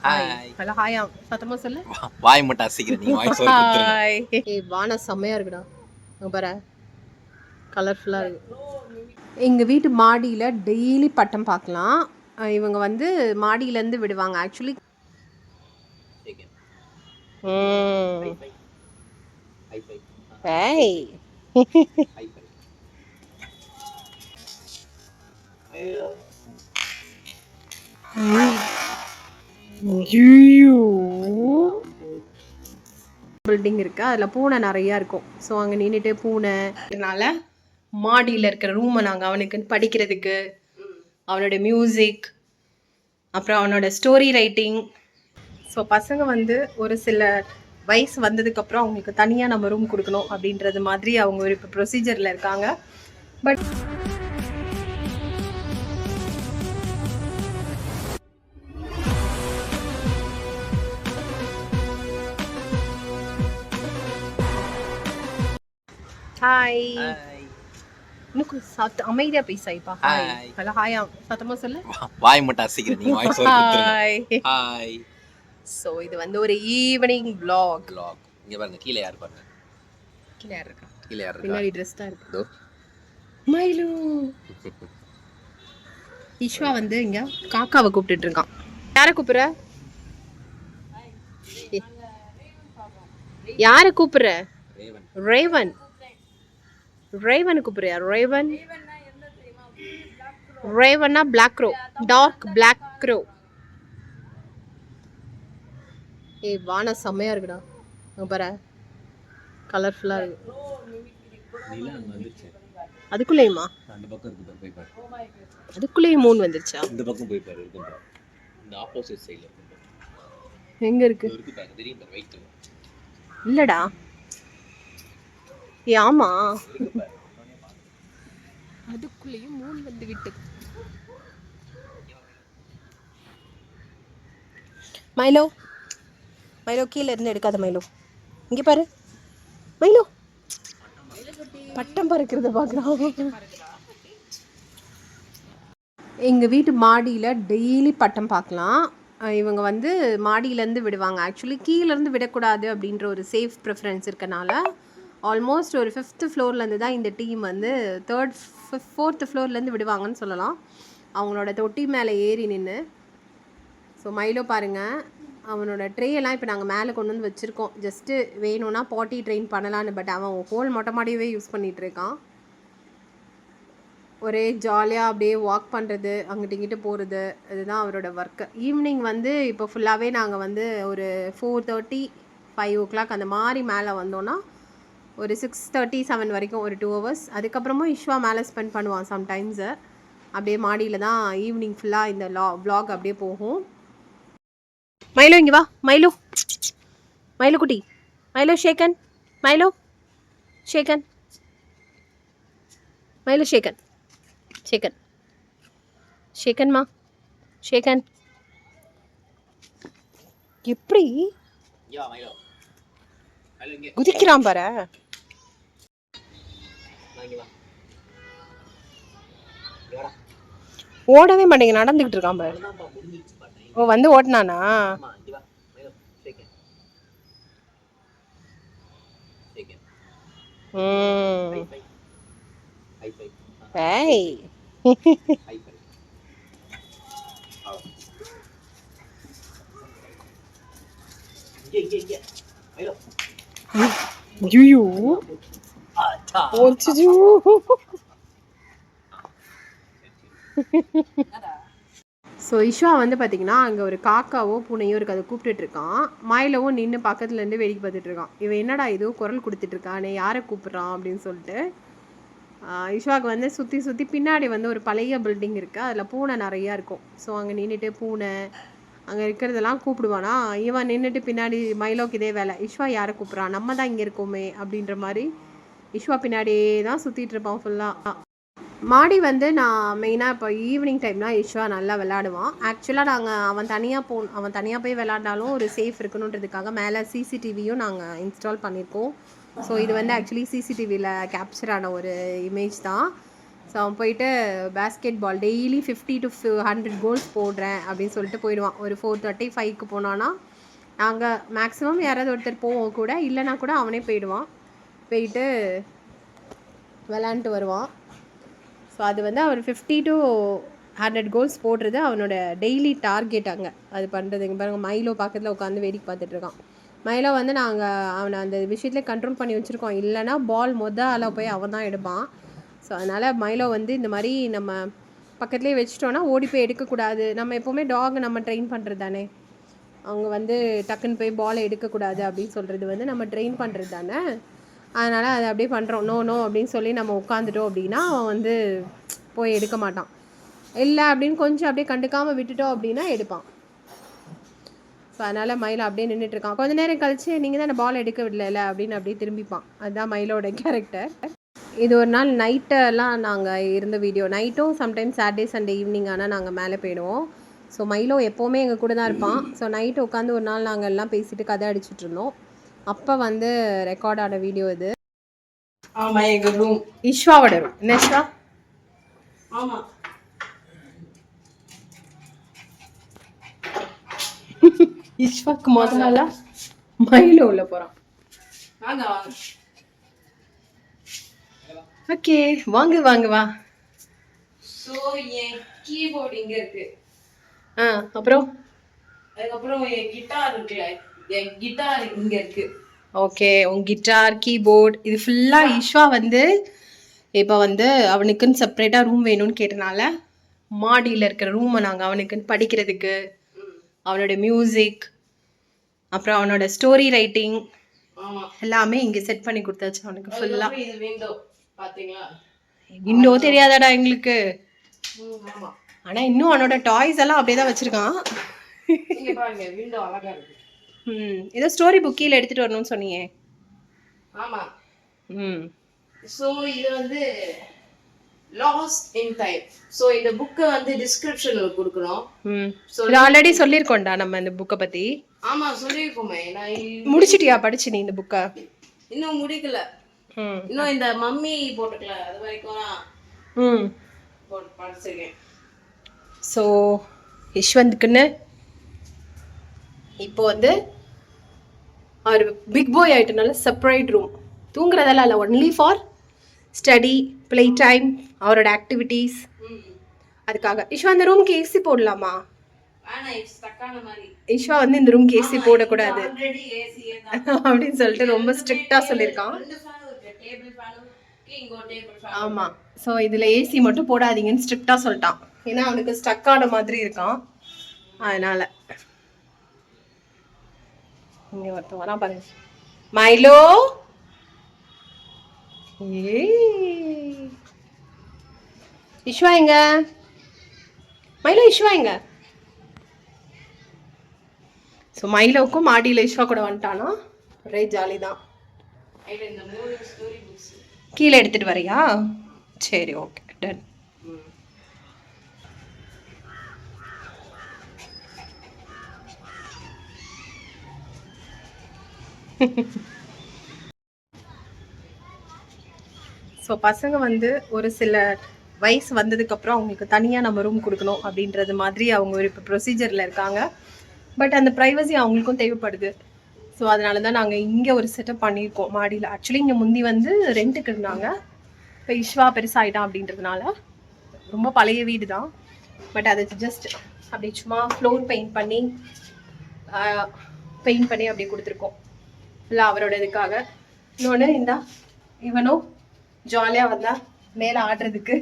Hi. Hello ஹாயா சத்தமா சொல்லு. வாய் மட்டும் அசைக்கிற நீ வாய்ஸ் ஓவர் கொடுத்துருங்க. ஹாய். ஏய் வானம் செம்மையா இருக்குடா. அங்க பாரு கலர்ஃபுல்லா இருக்கு. எங்க வீட்டு மாடியில டெய்லி பட்டம் பார்க்கலாம். இவங்க வந்து மாடியில இருந்து விடுவாங்க ஆக்சுவலி. ஏய் பில்டிங் இருக்கு, அதில் பூனை நிறையா இருக்கும். ஸோ அங்கே நின்றுட்டு பூனை இதனால மாடியில் இருக்கிற ரூமை நாங்கள் அவனுக்கு படிக்கிறதுக்கு, அவனோட மியூசிக், அப்புறம் அவனோட ஸ்டோரி ரைட்டிங். ஸோ பசங்க வந்து ஒரு சில வயசு வந்ததுக்கப்புறம் அவங்களுக்கு தனியாக நம்ம ரூம் கொடுக்கணும் அப்படின்றது மாதிரி அவங்க ஒரு இப்போ ப்ரொசீஜரில் இருக்காங்க. But hi. இன்னும் அமைதியா பேசாய்ப்பா. ஹாய். ஹலோ ஹாயா சத்தமா சொல்லு. வாய் மட்டும் அசைக்கிற நீ வாய்ஸ் ஓவர் கொடுத்துருங்க. ஹாய். சோ இது வந்து ஒரு ஈவினிங் vlog. இங்க பாருங்க, கீழ யார் பாருங்க. கீழ யார் இருக்கா? கீழ யார் இருக்கா? பின்னாடி Dress தான் இருக்கு. மைலு. ஈஸ்வா வந்து இங்க காக்காவை கூப்பிட்டுட்டு இருக்கான். யாரை கூப்பிடுற? யாரை கூப்பிடுற? ரேவன். ரேவன் கூப்பிடுறியா? ரேவன். ரேவன்னா black crow, dark black crow. ஏய் வானம் செம்மையா இருக்குடா. அங்க பாரு கலர்ஃபுல்லா இருக்கு. அதுக்குள்ளேயுமா? அந்த பக்கம் இருக்கு, போய் பாரு. அதுக்குள்ளேயும் மூன் வந்துருச்சா? இந்த பக்கம் போய் பாரு, இருக்கு பாரு. இந்த ஆப்போசிட் சைடுல இருக்கு. எங்க இருக்கு? இருக்கு பாரு, தெரியும் பாரு, வெயிட். இல்லடா. ஏ ஆமா, அதுக்குள்ளேயும் மூன் வந்து விட்டது. மைலோ, மைலோ கீழே இருந்து எடுக்காத மைலோ. இங்க பாரு மைலோ, பட்டம் பறக்கிறத பார்க்குறான். எங்கள் வீட்டு மாடியில் டெய்லி பட்டம் பார்க்கலாம். இவங்க வந்து மாடியிலேருந்து விடுவாங்க. ஆக்சுவலி கீழேருந்து விடக்கூடாது அப்படின்ற ஒரு சேஃப் ப்ரிஃபரன்ஸ் இருக்கனால ஆல்மோஸ்ட் ஒரு 5th ஃப்ளோர்லேருந்து தான் இந்த டீம் வந்து 4th ஃப்ளோர்லேருந்து விடுவாங்கன்னு சொல்லலாம். அவங்களோட தொட்டி மேலே ஏறி நின்று. ஸோ மைலோ பாருங்கள், அவனோட ட்ரேயெல்லாம் இப்போ நாங்கள் மேலே கொண்டு வந்து வச்சுருக்கோம். ஜஸ்ட்டு வேணும்னா பாட்டி ட்ரெயின் பண்ணலான்னு. பட் அவன் ஹோல் மொட்டை மாடியவே யூஸ் பண்ணிகிட்ருக்கான். ஒரே ஜாலியாக அப்படியே வாக் பண்ணுறது, அங்கிட்டு இங்கிட்டு போகிறது, இதுதான் அவரோட ஒர்க்கு. ஈவினிங் வந்து இப்போ ஃபுல்லாகவே நாங்கள் வந்து ஒரு 4:30 5 o'clock அந்த மாதிரி மேலே வந்தோன்னா ஒரு 6:30 7 வரைக்கும் ஒரு 2 hours. அதுக்கப்புறமும் இஷ்வா மேலே ஸ்பெண்ட் பண்ணுவான் சம்டைம்ஸு. அப்படியே மாடியில் தான் ஈவினிங் ஃபுல்லாக இந்த vlog அப்படியே போகும். மைலோ இங்கே வா. மைலோ, மைலோ குட்டி, Milo shake hand, Milo shake hand, Milo shake hand, shake hand, ஷேக்கன்மா, ஷேக்கன். எப்படி குதிக்கிறான் பாரு. ஓடவே மாட்டேங்க, நடந்துகிட்டு இருக்கான் பாரு. ஓ வந்து ஓட்டினானா? ஏய் ஐயோ ஓச்சிஜு. ஸோ இஷ்வா வந்து பார்த்தீங்கன்னா அங்கே ஒரு காக்காவோ பூனையோ இருக்குது, அதை கூப்பிட்டுட்ருக்கான். மாயிலவும் நின்று பக்கத்துலேருந்து வேடிக்கை பார்த்துட்ருக்கான். இவன் என்னடா ஏதோ குரல் கொடுத்துட்ருக்கானே, யாரை கூப்பிட்றான் அப்படின்னு சொல்லிட்டு. இஷ்வாவுக்கு வந்து சுற்றி சுற்றி பின்னாடி வந்து ஒரு பழைய பில்டிங் இருக்குது, அதில் பூனை நிறையா இருக்கும். ஸோ அங்கே நின்றுட்டு பூனை அங்கே இருக்கிறதெல்லாம் கூப்பிடுவானா. இவன் நின்றுட்டு பின்னாடி மைலோக்கு இதே வேலை, இஷ்வா யாரை கூப்பிட்றான், நம்ம தான் இங்கே இருக்கோமே அப்படின்ற மாதிரி இஷ்வா பின்னாடியே தான் சுற்றிட்டு இருப்பான் ஃபுல்லாக. மாடி வந்து நான் மெயினாக இப்போ ஈவினிங் டைம்னால் இஷ்வா நல்லா விளாடுவான். ஆக்சுவலாக நாங்கள் அவன் தனியாக போய் விளாண்டாலும் ஒரு சேஃப் இருக்கணுன்றதுக்காக மேலே சிசிடிவியும் நாங்கள் இன்ஸ்டால் பண்ணியிருக்கோம். ஸோ இது வந்து ஆக்சுவலி சிசிடிவியில் கேப்சர் ஆன ஒரு இமேஜ் தான். ஸோ அவன் போயிட்டு basketball daily 50 to 100 goals போடுறேன் அப்படின்னு சொல்லிட்டு போயிடுவான். ஒரு 4:35க்கு போனான்னா நாங்கள் மேக்ஸிமம் யாராவது ஒருத்தர் போவோம் கூட, இல்லைனா கூட அவனே போயிடுவான். போயிட்டு விளாண்டுட்டு வருவான். ஸோ அது வந்து அவர் 50 to 100 கோல்ஸ் போடுறது அவனோட டெய்லி டார்கெட். அங்கே அது பண்ணுறதுங்க பாருங்கள். மைலோ பக்கத்தில் உட்காந்து வேடிக்கை பார்த்துட்ருக்கான். மைலோ வந்து நாங்கள் அவனை அந்த விஷயத்தில் கண்ட்ரோல் பண்ணி வச்சுருக்கோம். இல்லைனா பால் ஆளாக போய் அவன் தான் எடுப்பான். ஸோ அதனால் மைலோ வந்து இந்த மாதிரி நம்ம பக்கத்துலேயே வச்சிட்டோன்னா ஓடி போய் எடுக்கக்கூடாது. நம்ம எப்போவுமே டாக் நம்ம ட்ரெயின் பண்ணுறது தானே. அவங்க வந்து டக்குன்னு போய் பாலை எடுக்கக்கூடாது அப்படின்னு சொல்கிறது வந்து நம்ம ட்ரெயின் பண்ணுறது தானே. அதனால் அதை அப்படியே பண்ணுறோம். நோ அப்படின்னு சொல்லி நம்ம உட்காந்துட்டோம் அப்படின்னா அவன் வந்து போய் எடுக்க மாட்டான். இல்லை அப்படின்னு கொஞ்சம் அப்படியே கண்டுக்காமல் விட்டுட்டோம் அப்படின்னா எடுப்பான். ஸோ அதனால் மைலோ அப்படியே நின்றுட்டுருக்கான். கொஞ்சம் நேரம் கழிச்சு நீங்கள் தான் அந்த பால் எடுக்க விடல அப்படின்னு அப்படியே திரும்பிப்பான். அதுதான் மைலோட கேரக்டர். இது ஒரு நாள் நைட்டெல்லாம் நாங்கள் இருந்த வீடியோ. நைட்டும் சம்டைம்ஸ் சாட்டர்டே சண்டே ஈவினிங் ஆனால் நாங்கள் மேலே போயிடுவோம். ஸோ மைலோ எப்போவுமே எங்கள் கூட தான் இருப்பான். ஸோ நைட்டு உட்காந்து ஒரு நாள் நாங்கள் எல்லாம் பேசிட்டு கதை அடிச்சுட்டு இருந்தோம். அப்போ வந்து ரெக்கார்ட் ஆன வீடியோ இது. ஆமாம், எங்கள் ரூம் இஷ்வாவோட ரூம். என்ன இஷ்வா? ஆமாம். இஷ்வாக்கு முதல்ல மைலோ உள்ள போகிறான். வாங்க வாங்க. ஓகே வாங்க வாங்க வா. ஸோ என் கீபோர்டு இங்கே இருக்கு. அப்புறம் அதுக்கப்புறம் என் கிட்டார் இருக்குல்ல, என் கிட்டார் இங்கே இருக்கு. ஓகே, உன் கிட்டார் கீபோர்டு இது ஃபுல்லாக ஈஷ்வா வந்து இப்போ வந்து அவனுக்குன்னு செப்பரேட்டாக ரூம் வேணும்னு கேட்டனால மாடியில் இருக்கிற ரூமை நாங்கள் அவனுக்குன்னு படிக்கிறதுக்கு, அவனோட மியூசிக், அப்புறம் அவனோட ஸ்டோரி ரைட்டிங் எல்லாமே இங்கே செட் பண்ணி கொடுத்தாச்சு அவனுக்கு ஃபுல்லாக. இது விண்டோ பார்த்தீங்களா? விண்டோ தெரியாதாடா எங்களுக்கு. ஆமாம், ஆனால் இன்னும் அவனோட டாய்ஸ் எல்லாம் அப்படியே தான் வச்சுருக்கான். இங்கே பாருங்க, விண்டோ அழகா இருக்கு. ஏதோ ஸ்டோரி புக் கீழே எடுத்துகிட்டு வரணும்னு சொன்னியே. ஆமாம். ஸோ இது வந்து லாஸ்ட் இன் டைம். ஸோ இந்த புக்கை வந்து டிஸ்கிரிப்ஷனில் கொடுக்குறோம். ஸோ ஆல்ரெடி சொல்லியிருக்கோம்டா நம்ம இந்த புக்கை பற்றி. ஆமாம், சொல்லியிருக்கோமே. நான் முடிச்சிட்டியா படிச்சு நீ இந்த புக்கை? இன்னும் முடிக்கல. இன்னும் இந்த மம்மி போட்டுக்கல, அது வரைக்கும் போட்டு படிச்சிருக்கேன். ஸோ யஷ்வந்த்க்குன்னு இப்போ வந்து அவர் பிக் பாய் ஆகிட்டனால செப்பரேட் ரூம். தூங்குறதெல்லாம் இல்லை, only for study, play time, அவரோட ஆக்டிவிட்டீஸ். அதுக்காக ஈஸ்வா அந்த ரூம்க்கு ஏசி போடலாமா? ஈஸ்வா வந்து இந்த ரூம்க்கு ஏசி போடக்கூடாது அப்படின்னு சொல்லிட்டு ரொம்ப ஸ்ட்ரிக்டாக சொல்லியிருக்கான். ஆமாம், ஸோ இதில் ஏசி மட்டும் போடாதீங்கன்னு ஸ்ட்ரிக்டாக சொல்லிட்டான். ஏன்னா அவனுக்கு ஸ்டக் ஆன மாதிரி இருக்கான். அதனால் இங்கே ஒருத்தன் வரா பாருங்க. மைலோ இஷ்வா எங்க? மைலோ இஷ்வா எங்க? ஸோ மைலோவுக்கும் மாடியில் இஷ்வா கூட வந்துட்டானா ஒரே ஜாலி தான். கீழே எடுத்துட்டு வரையா? சரி, ஓகே, டன். ஸோ பசங்க வந்து ஒரு சில வயசு வந்ததுக்கப்புறம் அவங்களுக்கு தனியாக நம்ம ரூம் கொடுக்கணும் அப்படின்றது மாதிரி அவங்க ஒரு இப்போ ப்ரொசீஜரில் இருக்காங்க. பட் அந்த ப்ரைவசி அவங்களுக்கும் தேவைப்படுது. ஸோ அதனால தான் நாங்கள் இங்கே ஒரு செட்டப் பண்ணியிருக்கோம் மாடியில். ஆக்சுவலி இங்கே முந்தி வந்து ரெண்ட்டுக்கு இருந்தாங்க. இப்போ இஷ்வா பெருசாகிட்டான் அப்படின்றதுனால ரொம்ப பழைய வீடு தான். பட் அதை ஜஸ்ட் அப்படி சும்மா ஃப்ளோர் பெயிண்ட் பண்ணி அப்படியே கொடுத்துருக்கோம் இல்லை அவரோட இதுக்காக. இன்னொன்று இந்தா இவனும் ஜாலியாக வந்தால் மேலே ஆடுறதுக்கு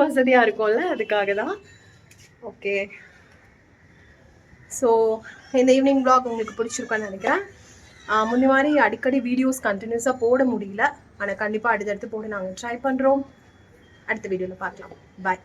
வசதியாக இருக்கும்ல, அதுக்காக தான். ஓகே, ஸோ இந்த ஈவினிங் வ்ளாக் உங்களுக்கு பிடிச்சிருக்கான்னு நினைக்கிறேன். முன்ன மாதிரி அடிக்கடி வீடியோஸ் கண்டினியூஸாக போட முடியல, ஆனால் கண்டிப்பாக அடுத்தடுத்து போட நாங்கள் ட்ரை பண்ணுறோம். அடுத்த வீடியோவில் பார்க்கலாம். பாய்.